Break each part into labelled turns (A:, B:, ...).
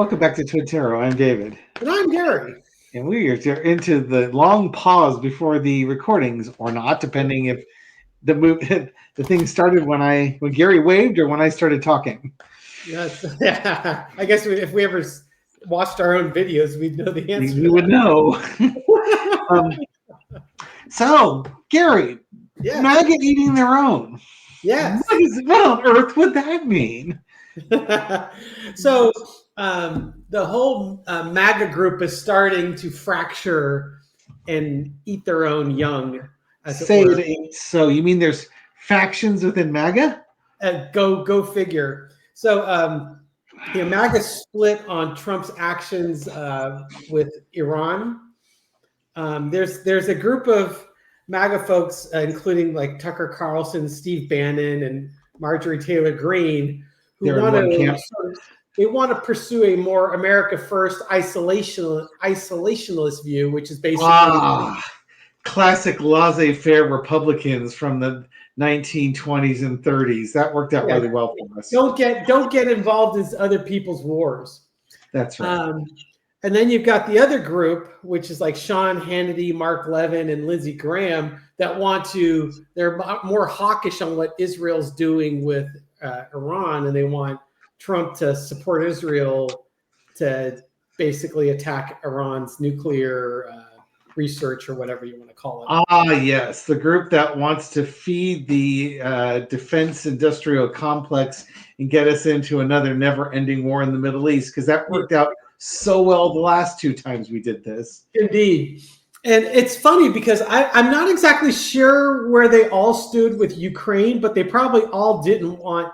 A: Welcome back to Twitero. I'm David.
B: And I'm Gary.
A: And we are into the long pause before the recordings, or not, depending if the the thing started when Gary waved or when I started talking.
B: Yes, I guess if we ever watched our own videos, we'd know the answer.
A: We would know. So, Gary,
B: yes.
A: MAGA eating their own.
B: Yes.
A: What on earth would that mean?
B: So the whole MAGA group is starting to fracture and eat their own young.
A: Say it ain't so. You mean there's factions within MAGA?
B: Go figure. So MAGA split on Trump's actions with Iran. There's a group of MAGA folks, including like Tucker Carlson, Steve Bannon, and Marjorie Taylor Greene, who want to pursue a more America First isolationist view, which is basically
A: classic laissez-faire Republicans from the 1920s and 30s. That worked out really well for us.
B: Don't get involved in other people's wars.
A: That's right.
B: And then you've got the other group, which is like Sean Hannity, Mark Levin, and Lindsey Graham, that they're more hawkish on what Israel's doing with Iran, and they want Trump to support Israel to basically attack Iran's nuclear research, or whatever you want to call it.
A: Yes, the group that wants to feed the defense industrial complex and get us into another never-ending war in the Middle East, because that worked out so well the last two times we did this.
B: Indeed. And it's funny because I'm not exactly sure where they all stood with Ukraine, but they probably all didn't want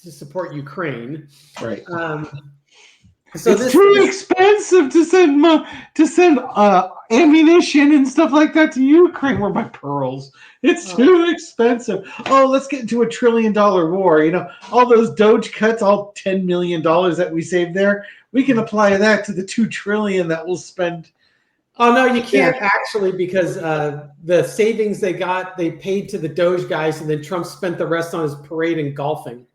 B: to support Ukraine.
A: Right.
B: So
A: it's too expensive to send ammunition and stuff like that to Ukraine. Where my pearls? It's too expensive. Oh, let's get into $1 trillion war. You know, all those Doge cuts, all $10 million that we saved there. We can apply that to the $2 trillion that we'll spend.
B: Oh no, you can't actually, because the savings they got, they paid to the Doge guys, and then Trump spent the rest on his parade and golfing.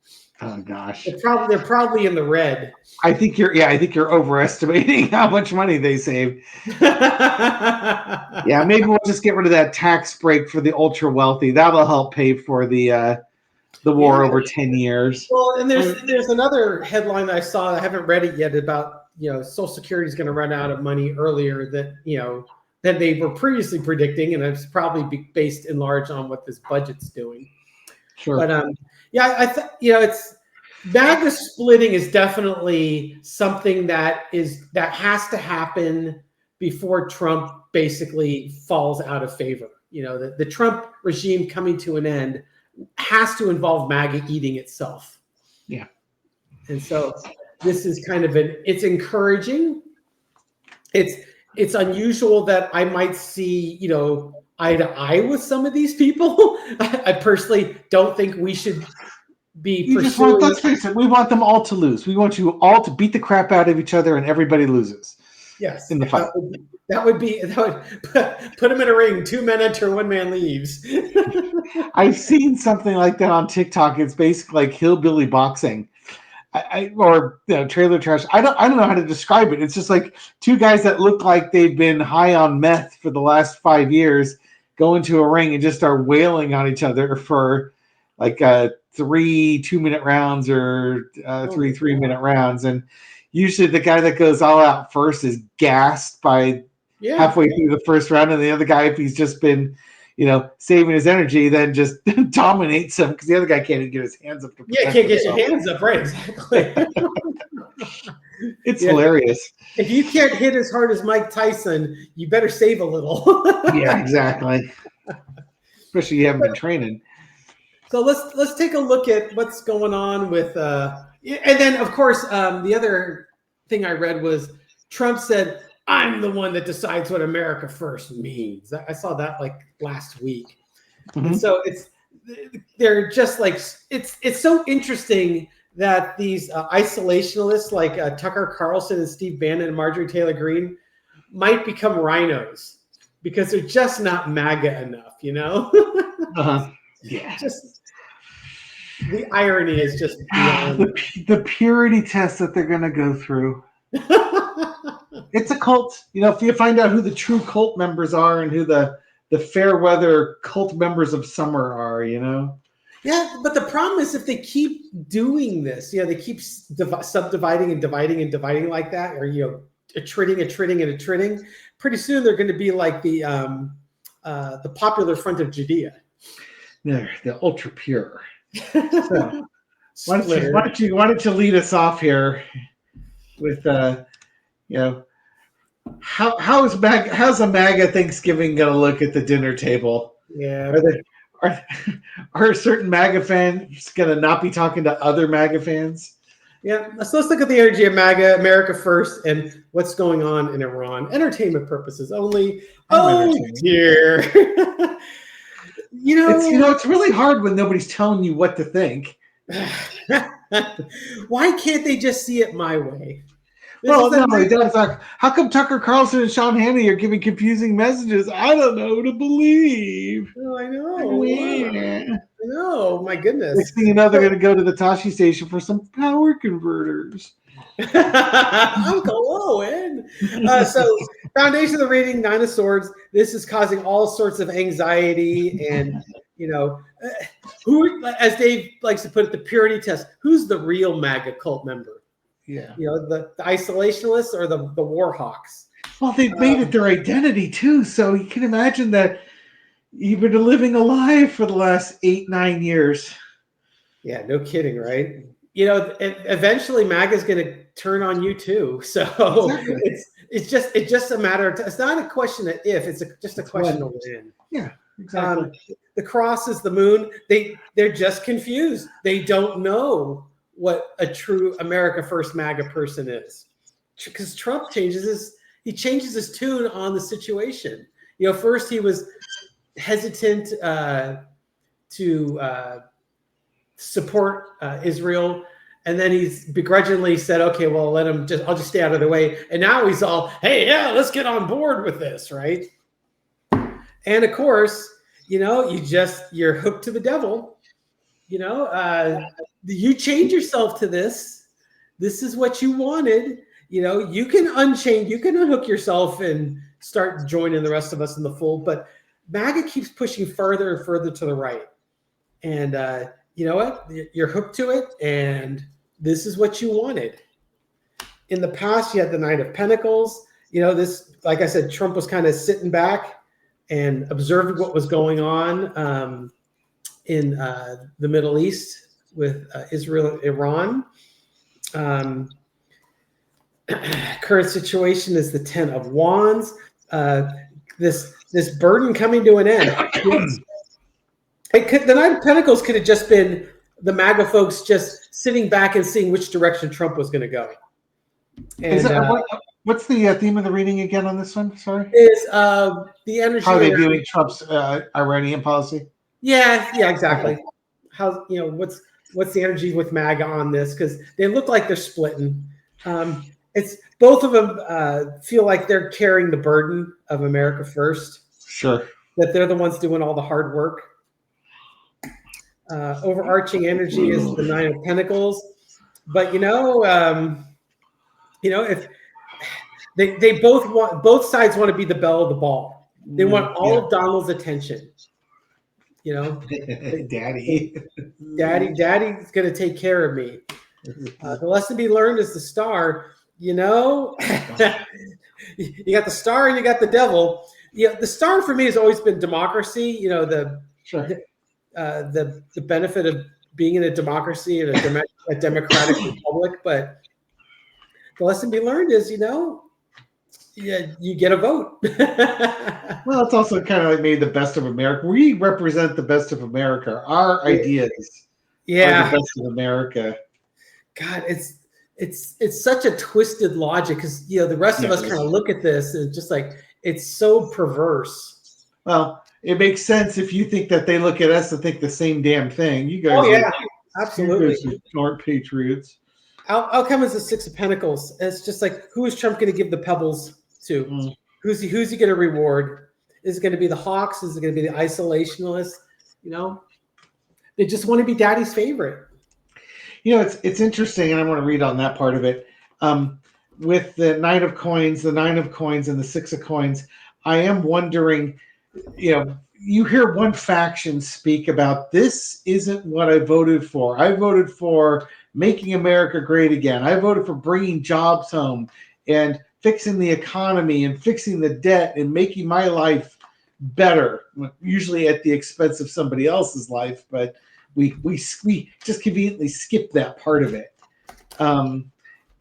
A: Oh gosh,
B: they're probably in the red.
A: I think you're overestimating how much money they saved. Yeah, maybe we'll just get rid of that tax break for the ultra wealthy. That'll help pay for the war over 10 years.
B: Well, and there's another headline I saw. I haven't read it yet about, Social Security is going to run out of money earlier than they were previously predicting, and it's probably based in large on what this budget's doing.
A: Sure.
B: But it's MAGA splitting is definitely something that has to happen before Trump basically falls out of favor. The Trump regime coming to an end has to involve MAGA eating itself.
A: Yeah.
B: And so this is kind of it's encouraging. It's unusual that I might see, eye to eye with some of these people. I personally don't think we should be pursuing.
A: Let's face it, we want them all to lose. We want you all to beat the crap out of each other, and everybody loses.
B: Yes,
A: in the fight.
B: That would put them in a ring. 2 men enter, 1 man leaves.
A: I've seen something like that on TikTok. It's basically like hillbilly boxing, or trailer trash. I don't know how to describe it. It's just like two guys that look like they've been high on meth for the last 5 years go into a ring and just start wailing on each other for like 3 2-minute rounds or 3 3-minute rounds. And usually the guy that goes all out first is gassed by halfway through the first round. And the other guy, if he's just been, saving his energy, then just dominates him because the other guy can't even get his hands up.
B: Can't get your hands up. Right, exactly.
A: It's hilarious.
B: If you can't hit as hard as Mike Tyson, you better save a little.
A: Yeah, exactly. Especially you haven't been training.
B: So let's take a look at what's going on with, and then of course the other thing I read was Trump said, "I'm the one that decides what America First means." I saw that like last week, and so they're just like it's so interesting that these isolationists like Tucker Carlson and Steve Bannon and Marjorie Taylor Greene might become rhinos because they're just not MAGA enough,
A: Yeah.
B: Just the irony is just beyond.
A: The purity test that they're going to go through. It's a cult. If you find out who the true cult members are and who the fair weather cult members of summer are,
B: Yeah, but the problem is if they keep doing this, they keep subdividing and dividing and dividing like that, or attriting and attriting. Pretty soon they're going to be like the Popular Front of Judea.
A: They're the ultra pure. So, why don't you lead us off here with how's a MAGA Thanksgiving going to look at the dinner table?
B: Yeah.
A: Are certain MAGA fans going to not be talking to other MAGA fans?
B: Yeah. So let's look at the energy of MAGA, America First, and what's going on in Iran. Entertainment purposes only. Oh dear.
A: It's really hard when nobody's telling you what to think.
B: Why can't they just see it my way?
A: How come Tucker Carlson and Sean Hannity are giving confusing messages? I don't know who to believe.
B: Oh, I know. I know. My goodness.
A: Next thing you know, they're going to go to the Tashi station for some power converters.
B: Uncle Owen. So, foundation of the reading, Nine of Swords. This is causing all sorts of anxiety and, who, as Dave likes to put it, the purity test. Who's the real MAGA cult member?
A: Yeah.
B: The isolationists or the war hawks.
A: Well, they've made it their identity too. So you can imagine that you've been living a lie for the last 8-9 years.
B: Yeah, no kidding, right? Eventually MAGA is going to turn on you too. So exactly. it's just a matter of it's not a question of if, it's just a question of when.
A: Yeah, exactly.
B: The cross is the moon. They're just confused. They don't know what a true America First MAGA person is, because Trump changes his tune on the situation. First he was hesitant to support Israel, and then he's begrudgingly said, "Okay, well, I'll just stay out of the way." And now he's all, "Hey, yeah, let's get on board with this," right? And of course, you're hooked to the devil. You change yourself to this. This is what you wanted. You can unchain, you can unhook yourself and start joining the rest of us in the fold. But MAGA keeps pushing further and further to the right. And you know what? You're hooked to it, and this is what you wanted. In the past, you had the Knight of Pentacles. This, like I said, Trump was kind of sitting back and observing what was going on in the Middle East with Israel and Iran. Current situation is the Ten of Wands. This burden coming to an end. The Knight of Pentacles could have just been the MAGA folks just sitting back and seeing which direction Trump was going to go. And
A: what's the theme of the reading again on this one? Sorry,
B: is the energy.
A: How are they viewing Trump's Iranian policy?
B: Yeah, exactly. How what's the energy with MAGA on this? Because they look like they're splitting. It's both of them feel like they're carrying the burden of America First.
A: Sure.
B: That they're the ones doing all the hard work. Overarching energy is the Nine of Pentacles, but if they both sides want to be the belle of the ball. They want all of Donald's attention.
A: Daddy's
B: going to take care of me. The lesson to be learned is the star. You got the star and you got the devil. The star for me has always been democracy. The benefit of being in a democracy and a democratic republic. But the lesson to be learned is, you get a vote.
A: Well, it's also kind of like maybe the best of America. We represent the best of America. Our ideas are the best of America.
B: God, it's such a twisted logic because the rest of us kind of look at this and it's just like it's so perverse.
A: Well, it makes sense if you think that they look at us and think the same damn thing. You guys,
B: absolutely,
A: you guys aren't patriots.
B: Outcome is the Six of Pentacles. It's just like, who is Trump going to give the pebbles to? Who's he going to reward? Is it going to be the Hawks? Is it going to be the Isolationists? They just want to be daddy's favorite.
A: It's interesting, and I want to read on that part of it. with the Nine of Coins, the Nine of Coins, and the Six of Coins, I am wondering, you hear one faction speak about this isn't what I voted for. I voted for making America great again. I voted for bringing jobs home and fixing the economy and fixing the debt and making my life better, usually at the expense of somebody else's life, but we just conveniently skip that part of it.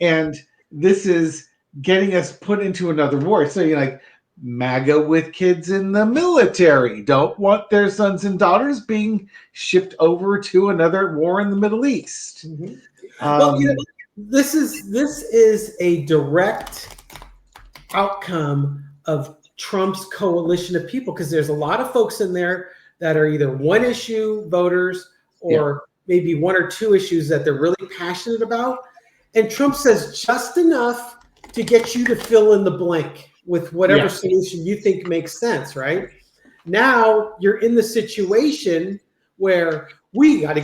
A: And this is getting us put into another war. So you're like, MAGA with kids in the military don't want their sons and daughters being shipped over to another war in the Middle East.
B: Mm-hmm. Well, this is a direct outcome of Trump's coalition of people, because there's a lot of folks in there that are either one issue voters or maybe one or two issues that they're really passionate about. And Trump says just enough to get you to fill in the blank with whatever solution you think makes sense, right? Now you're in the situation where we're going to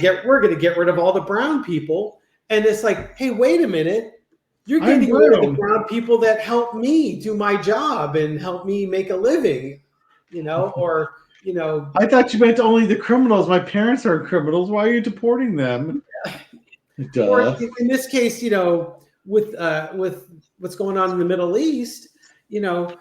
B: get rid of all the brown people. And it's like, hey, wait a minute. You're getting rid of the brown people that help me do my job and help me make a living, or.
A: I thought you meant only the criminals. My parents are criminals. Why are you deporting them? Duh.
B: Or in this case, with what's going on in the Middle East, there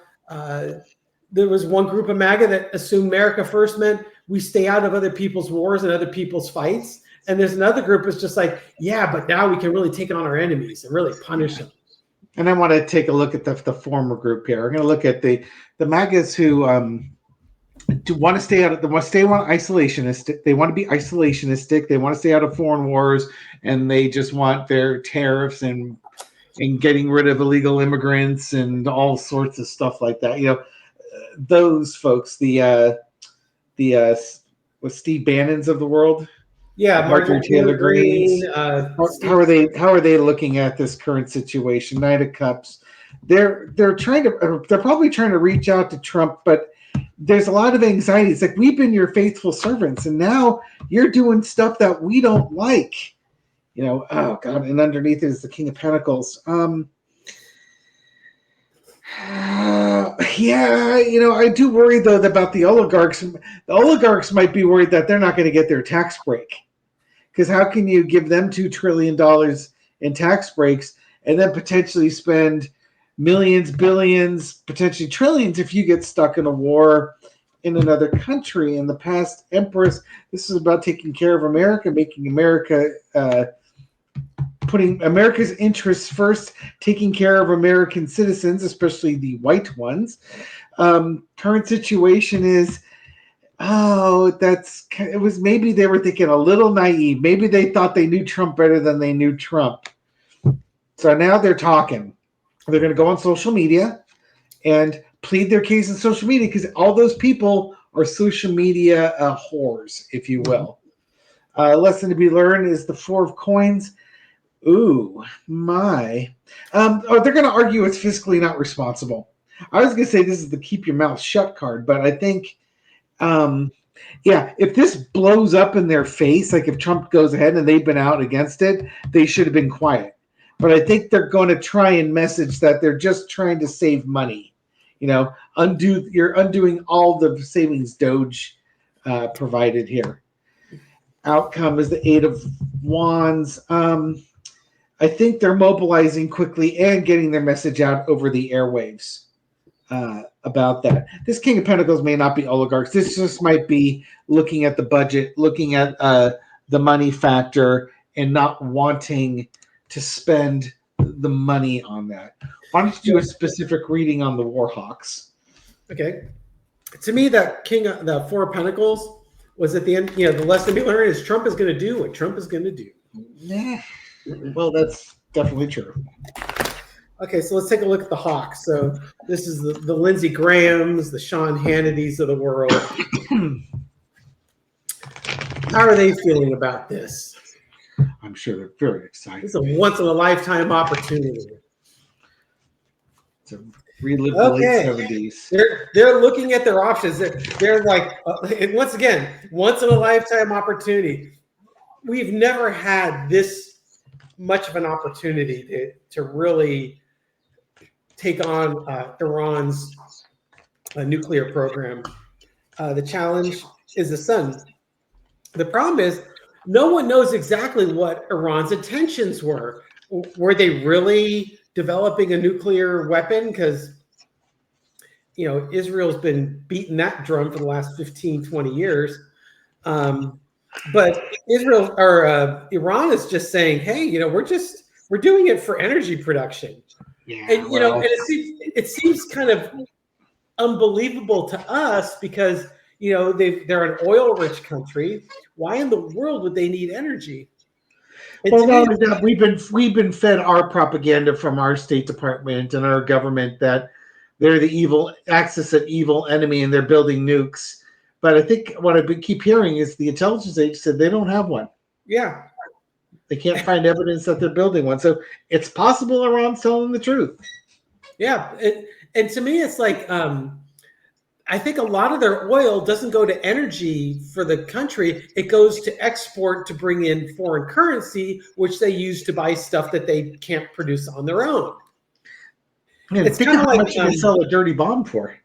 B: was one group of MAGA that assumed America first meant we stay out of other people's wars and other people's fights. And there's another group that's just like, yeah, but now we can really take on our enemies and really punish them.
A: And I want to take a look at the former group here. We're going to look at the MAGAs who want to stay out. They want to stay on isolationistic. They want to be isolationistic. They want to stay out of foreign wars, and they just want their tariffs and getting rid of illegal immigrants and all sorts of stuff like that. Those folks, the Steve Bannons of the world.
B: Yeah,
A: Marjorie Taylor Greene. How are they looking at this current situation? Knight of Cups. They're probably trying to reach out to Trump, but there's a lot of anxiety. It's like, we've been your faithful servants, and now you're doing stuff that we don't like. Oh God! And underneath it is the King of Pentacles. I do worry though about the oligarchs. The oligarchs might be worried that they're not going to get their tax break. Because how can you give them $2 trillion in tax breaks and then potentially spend millions, billions, potentially trillions if you get stuck in a war in another country? In the past, Empress, this is about taking care of America, making America, putting America's interests first, taking care of American citizens, especially the white ones. Current situation is, it was maybe they were thinking a little naive. Maybe they thought they knew Trump better than they knew Trump. So now they're talking. They're going to go on social media and plead their case on social media, because all those people are social media whores, if you will. Lesson to be learned is the Four of Coins. Ooh, my. They're going to argue it's fiscally not responsible. I was going to say this is the keep your mouth shut card, but I think if this blows up in their face, like if Trump goes ahead and they've been out against it, they should have been quiet. But I think they're going to try and message that they're just trying to save money. You're undoing all the savings Doge provided here. Outcome is the Eight of Wands. I think they're mobilizing quickly and getting their message out over the airwaves. About that. This King of Pentacles may not be oligarchs. This just might be looking at the budget, looking at the money factor, and not wanting to spend the money on that. Why don't you do a specific reading on the Warhawks?
B: Okay. To me, the Four of Pentacles was at the end, the lesson we learned is Trump is going to do what Trump is going to do.
A: Yeah. Well, that's definitely true.
B: Okay, so let's take a look at the Hawks. So this is the Lindsey Grahams, the Sean Hannitys of the world. How are they feeling about this?
A: I'm sure they're very excited.
B: It's a once-in-a-lifetime opportunity.
A: To relive the late 70s.
B: They're looking at their options. They're like, once again, once-in-a-lifetime opportunity. We've never had this much of an opportunity to really take on Iran's nuclear program. The challenge is the sun. The problem is no one knows exactly what Iran's intentions were. Were they really developing a nuclear weapon? Because, Israel's been beating that drum for the last 15, 20 years. But Iran is just saying, hey, we're doing it for energy production.
A: Yeah,
B: and it seems kind of unbelievable to us because they're an oil-rich country. Why in the world would they need energy?
A: Well, not only that, we've been fed our propaganda from our State Department and our government that they're the evil axis of evil enemy and they're building nukes. But I think what I keep hearing is the intelligence agency said they don't have one.
B: Yeah.
A: They can't find evidence that they're building one. So it's possible Iran's telling the truth.
B: Yeah. And to me, it's like, I think a lot of their oil doesn't go to energy for the country. It goes to export to bring in foreign currency, which they use to buy stuff that they can't produce on their own.
A: Yeah, it's kind of like how much you can sell a dirty bomb for.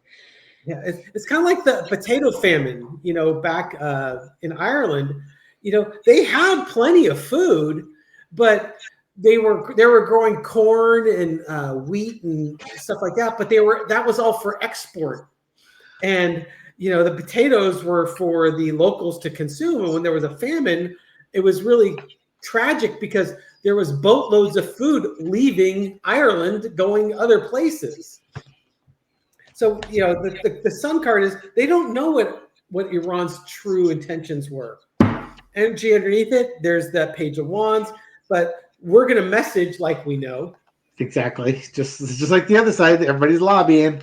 B: Yeah, it's kind of like the potato famine, back in Ireland. They had plenty of food, but they were growing corn and wheat and stuff like that. But that was all for export. And, the potatoes were for the locals to consume. And when there was a famine, it was really tragic because there was boatloads of food leaving Ireland, going other places. So, the Sun card is they don't know what Iran's true intentions were. Energy underneath it, there's that Page of Wands, but we're going to message like we know.
A: Exactly. Just like the other side, everybody's lobbying.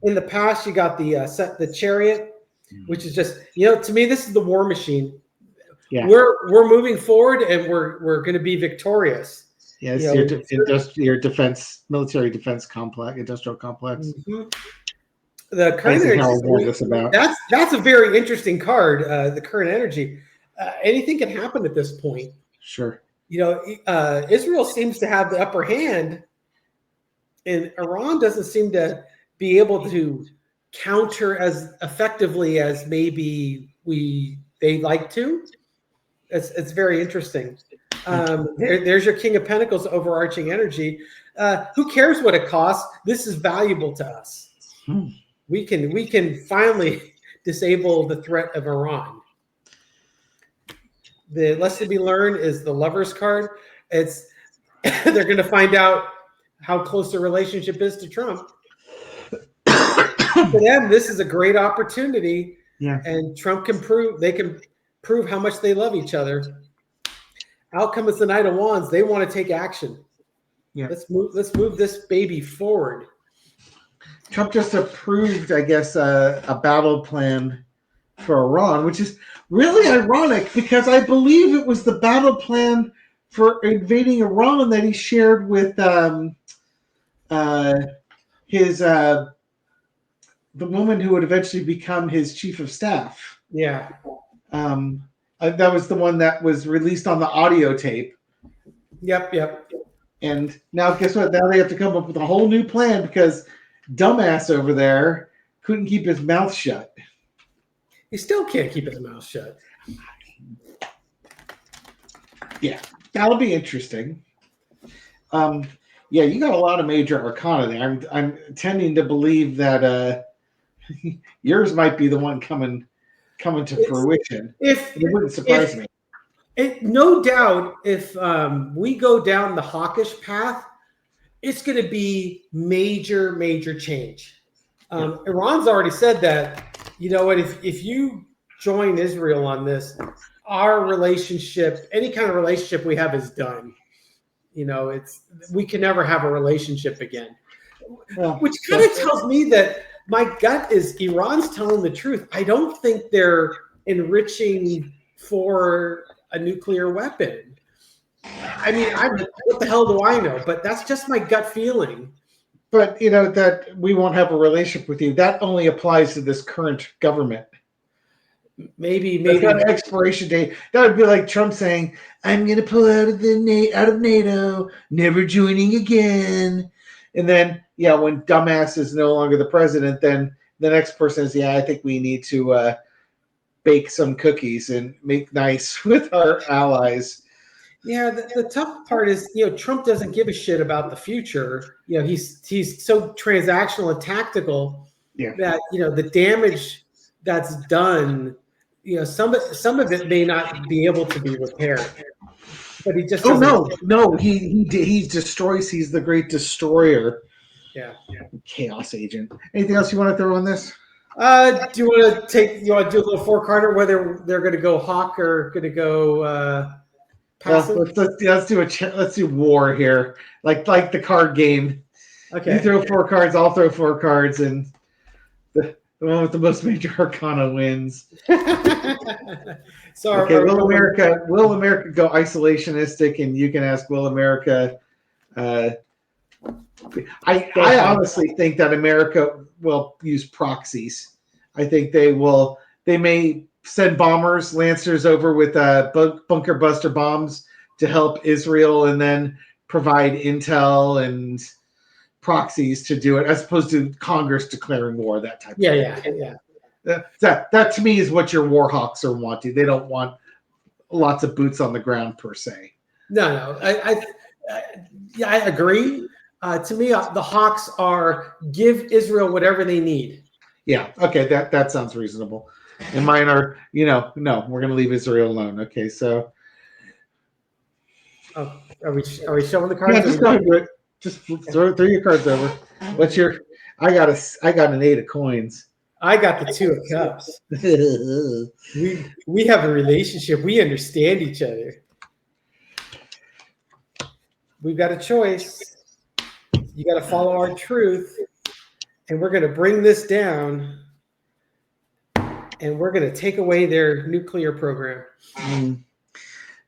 B: In the past, you got the Chariot, which is just, to me, this is the war machine.
A: Yeah.
B: We're moving forward and we're going to be victorious.
A: Yes, your defense, military defense complex, industrial complex.
B: Mm-hmm. The current energy, that's a very interesting card. The current energy, anything can happen at this point.
A: Sure.
B: Israel seems to have the upper hand, and Iran doesn't seem to be able to counter as effectively as maybe they'd like to. It's very interesting. There's your King of Pentacles, overarching energy. Who cares what it costs? This is valuable to us. We can finally disable the threat of Iran. The lesson to be learned is the Lover's card. It's they're going to find out how close the relationship is to Trump. For them, this is a great opportunity.
A: Yeah.
B: And Trump can prove how much they love each other. Outcome is the Knight of Wands. They want to take action.
A: Yeah.
B: Let's move this baby forward.
A: Trump just approved, I guess, a battle plan for Iran, which is really ironic because I believe it was the battle plan for invading Iran that he shared with the woman who would eventually become his chief of staff.
B: Yeah.
A: That was the one that was released on the audio tape.
B: Yep.
A: And now guess what? Now they have to come up with a whole new plan because dumbass over there couldn't keep his mouth shut.
B: He still can't keep his mouth shut.
A: Yeah, that'll be interesting. Yeah, you got a lot of major arcana there. I'm tending to believe that yours might be the one coming to fruition. It wouldn't surprise me.
B: No doubt, if we go down the hawkish path, it's going to be major change. Iran's already said that, if you join Israel on this, our relationship, any kind of relationship we have is done. We can never have a relationship again. Which kind of tells me that my gut is Iran's telling the truth. I don't think they're enriching for a nuclear weapon. I mean, what the hell do I know? But that's just my gut feeling.
A: But, that we won't have a relationship with you, that only applies to this current government.
B: maybe
A: That's got an expiration date. That would be like Trump saying, "I'm going to pull out of NATO, never joining again." And then, yeah, when dumbass is no longer the president, then the next person is, "Yeah, I think we need to bake some cookies and make nice with our allies."
B: Yeah, the tough part is, Trump doesn't give a shit about the future. He's so transactional and tactical
A: Yeah.
B: that the damage that's done, some of it may not be able to be repaired. But he just doesn't.
A: No, he destroys. He's the great destroyer.
B: Yeah.
A: Chaos agent. Anything else you want to throw on this?
B: Do you want to do a little four-carder, whether they're going to go hawk or going to go passive?
A: Let's do war here, like the card game.
B: Okay.
A: You throw 4 cards, I'll throw 4 cards, and the one with the most major arcana wins.
B: So
A: okay, will America go isolationistic? And you can ask, will America? I honestly think that America will use proxies. I think they will. They may send bombers, lancers over with bunker buster bombs to help Israel, and then provide intel and proxies to do it, as opposed to Congress declaring war. That type.
B: Yeah.
A: That to me is what your war hawks are wanting. They don't want lots of boots on the ground per se.
B: No. I agree. To me, the hawks are give Israel whatever they need.
A: Yeah. Okay. That sounds reasonable. And mine are, no, we're going to leave Israel alone. Okay. So.
B: Oh, are we showing the cards?
A: Yeah, just go ahead and do it. Just throw your cards over. What's your? I got an 8 of coins.
B: I got the 2 of cups. we have a relationship. We understand each other. We've got a choice. You got to follow our truth, and we're going to bring this down, and we're going to take away their nuclear program.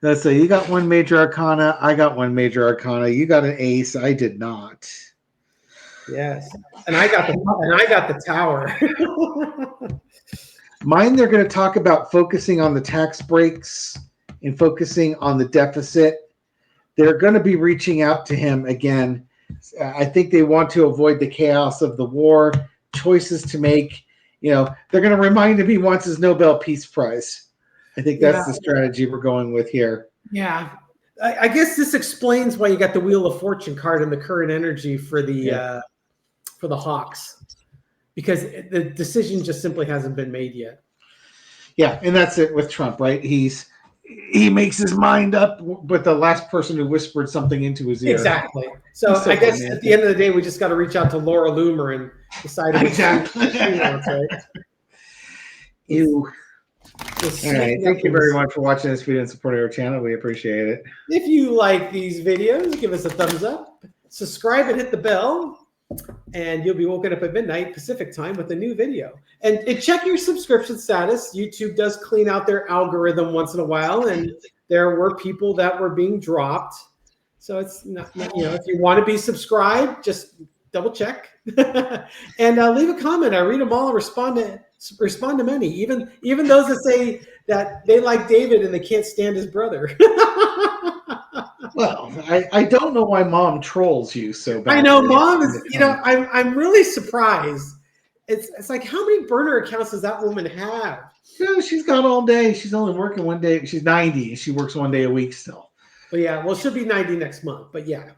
A: Let's say you got 1 major arcana. I got 1 major arcana. You got an ace. I did not.
B: Yes, and I got the tower.
A: Mine, they're going to talk about focusing on the tax breaks and focusing on the deficit. They're going to be reaching out to him again. I think they want to avoid the chaos of the war, choices to make. They're going to remind him he wants his Nobel Peace Prize. I think that's the strategy we're going with here.
B: Yeah. I guess this explains why you got the Wheel of Fortune card in the current energy for the Hawks, because the decision just simply hasn't been made yet.
A: Yeah, and that's it with Trump, right? He makes his mind up, but the last person who whispered something into his ear.
B: Exactly. So I guess at the end of the day, we just got to reach out to Laura Loomer and decide what she wants, right?
A: All right. Thank you very much for watching this video and supporting our channel. We appreciate it.
B: If you like these videos, give us a thumbs up, subscribe, and hit the bell, and you'll be woken up at midnight Pacific time with a new video. And check your subscription status. YouTube does clean out their algorithm once in a while, and there were people that were being dropped. So it's not if you want to be subscribed, just double check and leave a comment. I read them all and respond to many, even those that say that they like David and they can't stand his brother.
A: Well, I don't know why Mom trolls you so bad.
B: I know Mom is. I'm really surprised. It's like, how many burner accounts does that woman have?
A: She's gone all day. She's only working 1 day. She's 90. She works 1 day a week still.
B: But yeah, well, she'll be 90 next month. But yeah,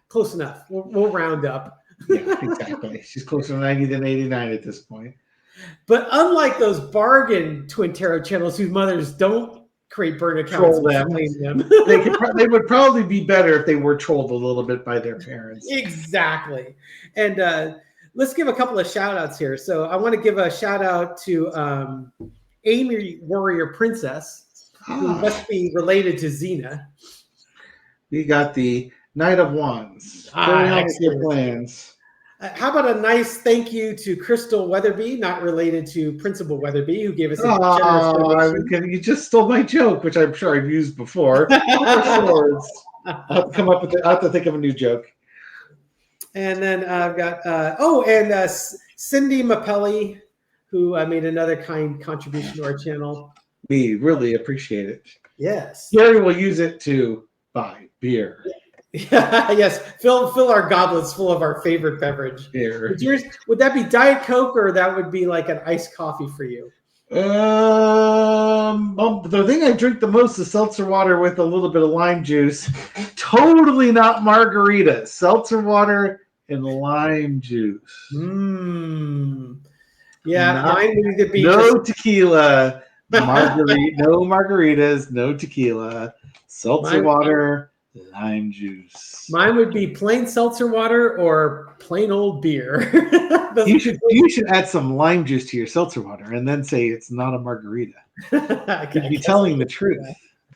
B: close enough. We'll round up.
A: Yeah, exactly. She's closer to 90 than 89 at this point.
B: But unlike those bargain Twin Tarot channels whose mothers don't create burn accounts, them.
A: They would probably be better if they were trolled a little bit by their parents.
B: Exactly. And let's give a couple of shout outs here. So I want to give a shout out to Amy Warrior Princess, who must be related to Xena.
A: We got the Knight of Wands. Your plans.
B: How about a nice thank you to Crystal Weatherby, not related to Principal Weatherby, who gave us a generous donation.
A: You just stole my joke, which I'm sure I've used before. I'll have to think of a new joke.
B: And then I've got Cindy Mappelli, who made another kind contribution to our channel.
A: We really appreciate it.
B: Yes.
A: Gary will use it to buy beer.
B: Yes, fill our goblets full of our favorite beverage.
A: Beer.
B: Would that be Diet Coke, or that would be like an iced coffee for you?
A: The thing I drink the most is seltzer water with a little bit of lime juice. Totally not margarita. Seltzer water and lime juice.
B: Yeah, mine would either be
A: no tequila, margarita, no margaritas, no tequila, seltzer water, lime juice.
B: Mine would be plain seltzer water or plain old beer.
A: you should add some lime juice to your seltzer water and then say it's not a margarita. You'd be telling the truth.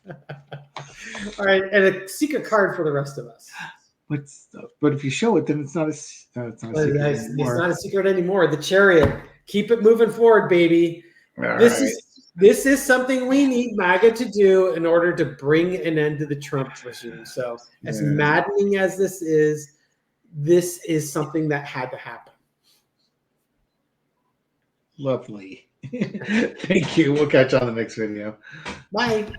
B: All right, and a secret card for the rest of us.
A: But if you show it, then it's not a secret anymore.
B: It's not a secret anymore. The Chariot. Keep it moving forward, baby. This is something we need MAGA to do in order to bring an end to the Trump regime. So as maddening as this is something that had to happen.
A: Lovely. Thank you. We'll catch you on the next video.
B: Bye.